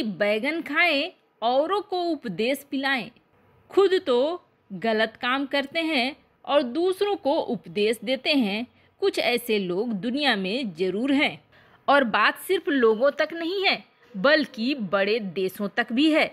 बैगन खाएं, औरों को उपदेश पिलाएं। खुद तो गलत काम करते हैं और दूसरों को उपदेश देते हैं। कुछ ऐसे लोग दुनिया में जरूर हैं। और बात सिर्फ लोगों तक नहीं है, बल्कि बड़े देशों तक भी है।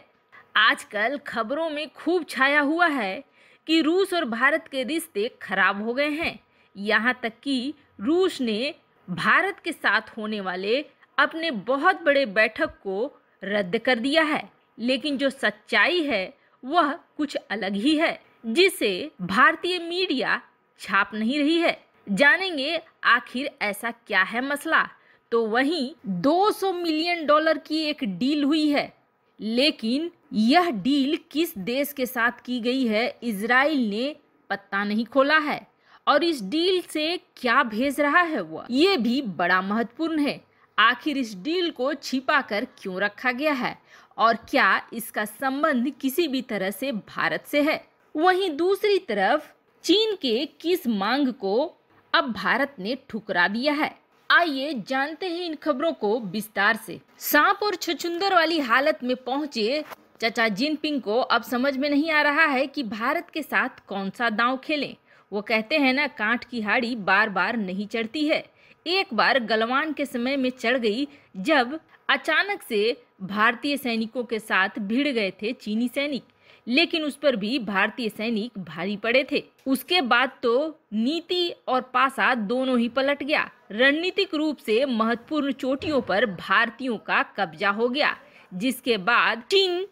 आजकल खबरों में खूब छाया हुआ है कि रूस और भारत के रिश्ते खराब हो गए हैं। यहाँ तक कि रूस ने भारत के साथ होने वाले अपने बहुत बड़े बैठक को रद्द कर दिया है। लेकिन जो सच्चाई है वह कुछ अलग ही है, जिसे भारतीय मीडिया छाप नहीं रही है। जानेंगे आखिर ऐसा क्या है मसला। तो वहीं $200 मिलियन की एक डील हुई है, लेकिन यह डील किस देश के साथ की गई है इजराइल ने पत्ता नहीं खोला है। और इस डील से क्या भेज रहा है वह, ये भी बड़ा महत्वपूर्ण है। आखिर इस डील को छिपा कर क्यों रखा गया है और क्या इसका संबंध किसी भी तरह से भारत से है। वहीं दूसरी तरफ चीन के किस मांग को अब भारत ने ठुकरा दिया है। आइए जानते हैं इन खबरों को विस्तार से। सांप और छछूंदर वाली हालत में पहुंचे चाचा जिनपिंग को अब समझ में नहीं आ रहा है कि भारत के साथ कौन सा दांव खेलें। वो कहते हैं ना, कांट की हाड़ी बार बार नहीं चढ़ती है। एक बार गलवान के समय में चढ़ गई, जब अचानक से भारतीय सैनिकों के साथ भिड़ गए थे चीनी सैनिक, लेकिन उस पर भी भारतीय सैनिक भारी पड़े थे। उसके बाद तो नीति और पासा दोनों ही पलट गया। रणनीतिक रूप से महत्वपूर्ण चोटियों पर भारतीयों का कब्जा हो गया, जिसके बाद चीन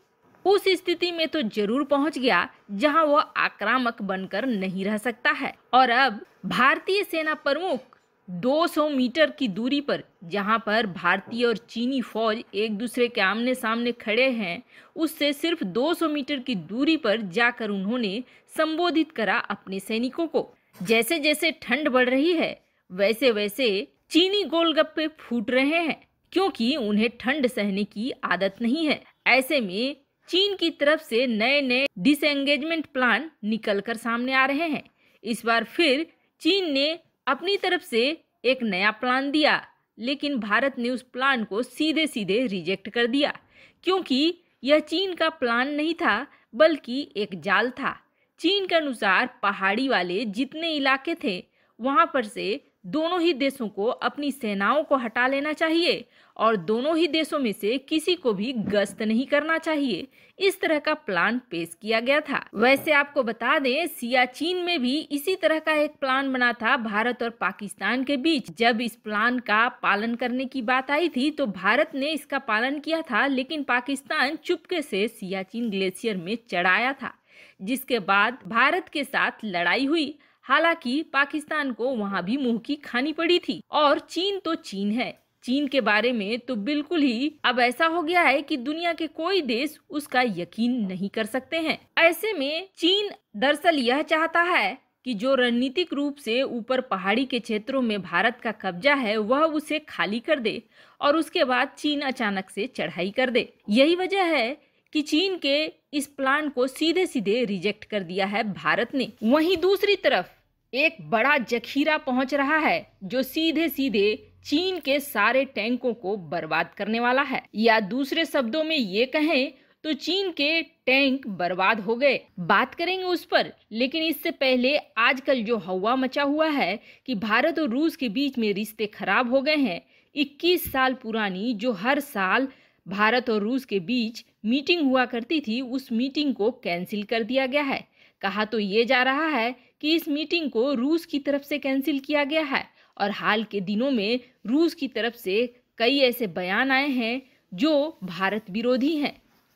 उस स्थिति में तो जरूर पहुंच गया जहां वह आक्रामक बनकर नहीं रह सकता है। और अब भारतीय सेना प्रमुख 200 मीटर की दूरी पर, जहां पर भारतीय और चीनी फौज एक दूसरे के आमने सामने खड़े हैं, उससे सिर्फ 200 मीटर की दूरी पर जाकर उन्होंने संबोधित करा अपने सैनिकों को। जैसे जैसे ठंड बढ़ रही है, वैसे वैसे चीनी गोलगप्पे फूट रहे हैं, क्योंकि उन्हें ठंड सहने की आदत नहीं है। ऐसे में चीन की तरफ से नए नए डिसएंगेजमेंट प्लान निकलकर सामने आ रहे हैं। इस बार फिर चीन ने अपनी तरफ से एक नया प्लान दिया, लेकिन भारत ने उस प्लान को सीधे सीधे रिजेक्ट कर दिया, क्योंकि यह चीन का प्लान नहीं था, बल्कि एक जाल था। चीन के अनुसार पहाड़ी वाले जितने इलाके थे, वहां पर से दोनों ही देशों को अपनी सेनाओं को हटा लेना चाहिए और दोनों ही देशों में से किसी को भी गश्त नहीं करना चाहिए। इस तरह का प्लान पेश किया गया था। वैसे आपको बता दें, सियाचिन में भी इसी तरह का एक प्लान बना था भारत और पाकिस्तान के बीच। जब इस प्लान का पालन करने की बात आई थी तो भारत ने इसका पालन किया था, लेकिन पाकिस्तान चुपके से सियाचिन ग्लेशियर में चढ़ आया था, जिसके बाद भारत के साथ लड़ाई हुई। हालांकि पाकिस्तान को वहां भी मुंह की खानी पड़ी थी। और चीन तो चीन है, चीन के बारे में तो बिल्कुल ही अब ऐसा हो गया है कि दुनिया के कोई देश उसका यकीन नहीं कर सकते हैं। ऐसे में चीन दरअसल यह चाहता है कि जो रणनीतिक रूप से ऊपर पहाड़ी के क्षेत्रों में भारत का कब्जा है, वह उसे खाली कर दे और उसके बाद चीन अचानक से चढ़ाई कर दे। यही वजह है कि चीन के इस प्लान को सीधे सीधे रिजेक्ट कर दिया है भारत ने। वहीं दूसरी तरफ एक बड़ा जखीरा पहुंच रहा है, जो सीधे सीधे चीन के सारे टैंकों को बर्बाद करने वाला है। या दूसरे शब्दों में ये कहें तो चीन के टैंक बर्बाद हो गए। बात करेंगे उस पर, लेकिन इससे पहले आजकल जो हवा मचा हुआ है कि भारत और रूस के बीच में रिश्ते खराब हो गए हैं। 21 साल पुरानी जो हर साल भारत और रूस के बीच मीटिंग हुआ करती थी, उस मीटिंग को कैंसिल कर दिया गया है। कहा तो ये जा रहा है कि इस मीटिंग को रूस की तरफ से कैंसिल किया गया है। और हाल के दिनों में रूस की तरफ से कई ऐसे बयान आए हैं जो भारत विरोधी हैं,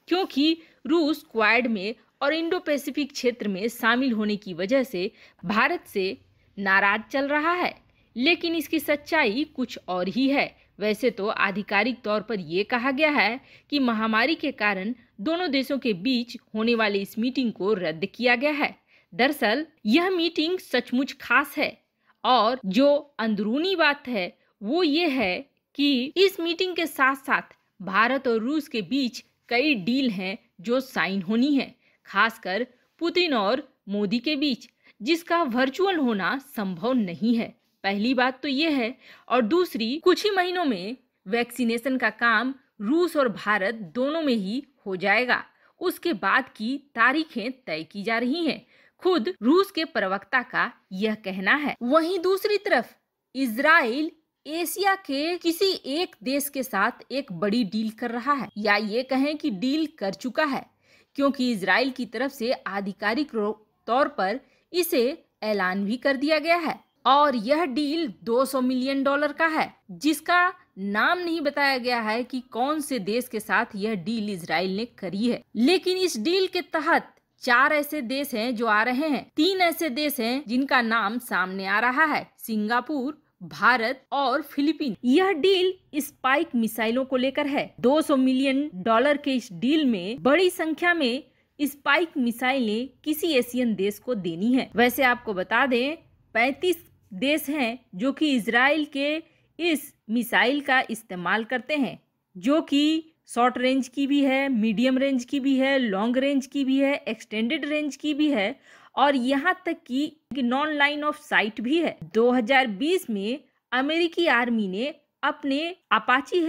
क्योंकि रूस क्वाड में और इंडो पैसिफिक क्षेत्र में शामिल होने की वजह से भारत से नाराज चल रहा है। लेकिन इसकी सच्चाई कुछ और ही है। वैसे तो आधिकारिक तौर पर यह कहा गया है कि महामारी के कारण दोनों देशों के बीच होने वाली इस मीटिंग को रद्द किया गया है। दरअसल यह मीटिंग सचमुच खास है, और जो अंदरूनी बात है वो ये है कि इस मीटिंग के साथ साथ भारत और रूस के बीच कई डील हैं जो साइन होनी है, खासकर पुतिन और मोदी के बीच, जिसका वर्चुअल होना संभव नहीं है। पहली बात तो ये है, और दूसरी, कुछ ही महीनों में वैक्सीनेशन का काम रूस और भारत दोनों में ही हो जाएगा। उसके बाद की तारीखें तय की जा रही हैं। खुद रूस के प्रवक्ता का यह कहना है। वहीं दूसरी तरफ इजराइल एशिया के किसी एक देश के साथ एक बड़ी डील कर रहा है, या ये कहें कि डील कर चुका है, क्योंकि इजराइल की तरफ से आधिकारिक तौर पर इसे ऐलान भी कर दिया गया है। और यह डील $200 मिलियन का है, जिसका नाम नहीं बताया गया है कि कौन से देश के साथ यह डील इजराइल ने करी है। लेकिन इस डील के तहत 4 ऐसे देश हैं जो आ रहे हैं। 3 ऐसे देश हैं जिनका नाम सामने आ रहा है, सिंगापुर, भारत और फिलीपींस। यह डील स्पाइक मिसाइलों को लेकर है। $200 मिलियन के इस डील में बड़ी संख्या में स्पाइक मिसाइलें किसी एशियन देश को देनी है। वैसे आपको बता दें 35 देश हैं जो कि इजराइल के इस मिसाइल का इस्तेमाल करते हैं, जो कि शॉर्ट रेंज की भी है, मीडियम रेंज की भी है, लॉन्ग रेंज की भी है, एक्सटेंडेड रेंज की भी है और यहाँ तक कि नॉन लाइन ऑफ साइट भी है। 2020 में अमेरिकी आर्मी ने अपने अपाची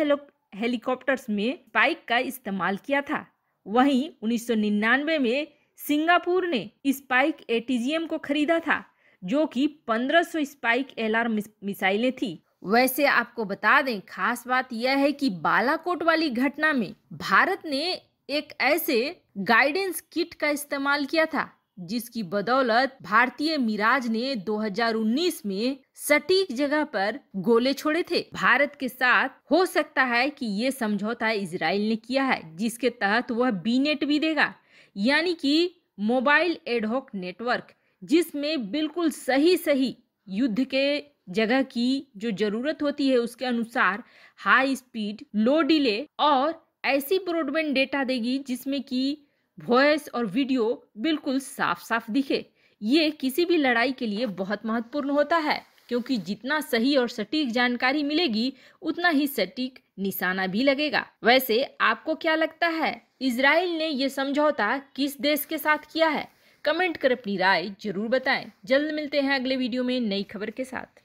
हेलीकॉप्टर्स में स्पाइक का इस्तेमाल किया था। वहीं 1999 में सिंगापुर ने स्पाइक ATGM को खरीदा था, जो कि 1500 स्पाइक LR मिसाइलें थी। वैसे आपको बता दें, खास बात यह है कि बालाकोट वाली घटना में भारत ने एक ऐसे गाइडेंस किट का इस्तेमाल किया था, जिसकी बदौलत भारतीय मिराज ने 2019 में सटीक जगह पर गोले छोड़े थे। भारत के साथ हो सकता है कि ये समझौता इजराइल ने किया है, जिसके तहत वह बीनेट भी देगा, यानी कि मोबाइल एडहॉक नेटवर्क, जिसमें बिल्कुल सही युद्ध के जगह की जो जरूरत होती है उसके अनुसार हाई स्पीड, लो डिले और ऐसी ब्रॉडबैंड डेटा देगी जिसमें कि वॉइस और वीडियो बिल्कुल साफ साफ दिखे। ये किसी भी लड़ाई के लिए बहुत महत्वपूर्ण होता है, क्योंकि जितना सही और सटीक जानकारी मिलेगी उतना ही सटीक निशाना भी लगेगा। वैसे आपको क्या लगता है, इजराइल ने ये समझौता किस देश के साथ किया है? कमेंट कर अपनी राय जरूर बताएं। जल्द मिलते हैं अगले वीडियो में नई खबर के साथ।